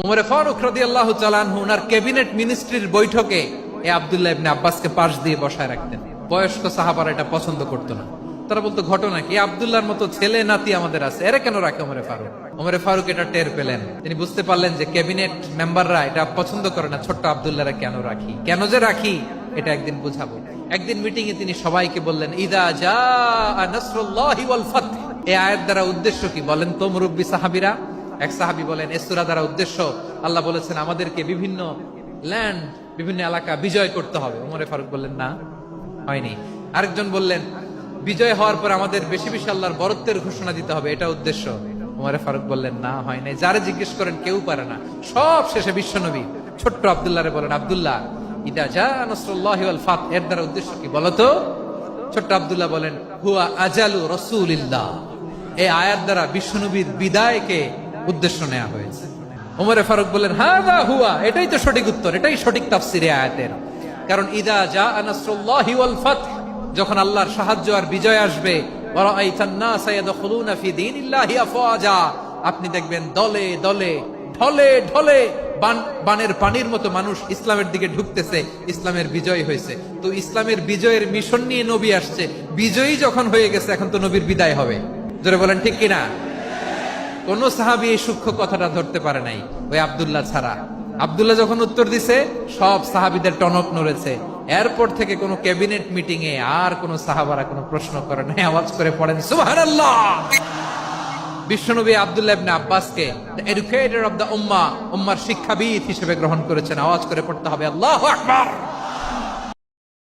উমরে ফারুক রাদিয়াল্লাহু তাআলা আনহু ওনার ক্যাবিনেট মিনিস্ট্রির বৈঠকে এই আব্দুল্লাহ ইবনে আব্বাসকে পাশ দিয়ে বসায় রাখতেন। বয়স্ক সাহাবারা এটা পছন্দ করতো না। তারা বলতো, ঘটনা কি? আব্দুল্লাহর মতো ছেলে নাতি আমাদের আছে, এরা কেন রাখে উমরে ফারুক? উমরে ফারুক এটা টের পেলেন। তিনি বুঝতে পারলেন যে ক্যাবিনেট মেম্বাররা এটা পছন্দ করে না, ছোট্ট আব্দুল্লাহরা কেন রাখি, কেন যে রাখি এটা একদিন বুঝাবো। একদিন মিটিং এ তিনি সবাইকে বললেন, ইদা জাআ নাসরুল্লাহি ওয়াল ফাত। এই আয়াত দ্বারা উদ্দেশ্য কি বলেন তো মুরব্বী সাহাবীরা? এক সাহাবী বলেন, এই সূরা দ্বারা উদ্দেশ্য, আল্লাহ বলেছেন আমাদেরকে বিভিন্ন ল্যান্ড, বিভিন্ন এলাকা বিজয় করতে হবে। উমরে ফারুক বললেন, না, হয়নি। আরেকজন বললেন, বিজয় হওয়ার পর আমাদের বেশি বেশি আল্লাহর বরত্বের ঘোষণা দিতে হবে, এটা উদ্দেশ্য। উমরে ফারুক বললেন, না, হয় নাই। যারা জিজ্ঞেস করেন কেউ পারে না। সব শেষে বিশ্বনবী ছোট্ট আব্দুল্লাহরে বলেন, আব্দুল্লাহ, ইদা জাআ নাসরুল্লাহি ওয়াল ফাত, এর দ্বারা উদ্দেশ্য কি বলতো? ছোট্ট আব্দুল্লাহ বলেন, হুয়া আজালু রাসূলিল্লাহ। এই আয়াত দ্বারা বিশ্বনবীর বিদায়কে উদ্দেশ্য নেওয়া হয়েছে। উমরে ফারুক বললেন, হাযা হুয়া, এটাই তো সঠিক উত্তর, এটাই সঠিক তাফসীর এই আয়াতের। কারণ ইদা জাআ নাসরুল্লাহি ওয়াল ফাত, যখন আল্লাহর সাহায্য আর বিজয় আসবে, ওয়া রাআইতান নাসা ইয়াদখুলুনা ফি দীনিল্লাহি আফওয়াজা, আপনি দেখবেন দলে দলে ঢলে ঢলে বানের পানির মতো মানুষ ইসলামের দিকে ঢুকতেছে, ইসলামের বিজয় হয়েছে। তো ইসলামের বিজয়ের মিশন নিয়ে নবী আসছে, বিজয়ী যখন হয়ে গেছে এখন তো নবীর বিদায় হবে। জোরে বলেন ঠিক কিনা? কোন সাহাবী এই সূক্ষ্ম কথাটা ধরতে পারে নাই, ওই আব্দুল্লাহ ছাড়া। আব্দুল্লাহ যখন উত্তর দিছে, সব সাহাবীদের টনক নড়েছে। এরপর থেকে কোন ক্যাবিনেট মিটিং এ আর কোন সাহাবারা কোনো প্রশ্ন করে নাই। আওয়াজ করে পড়েন সুবহানাল্লাহ। বিশ্বনবী আব্দুল্লাহ ইবনে আব্বাসকে দ্য এডুকেটর অফ দ্য উম্মাহ, উম্মার শিক্ষাবিদ হিসেবে গ্রহণ করেছেন। আওয়াজ করে পড়তে হবে আল্লাহু আকবার।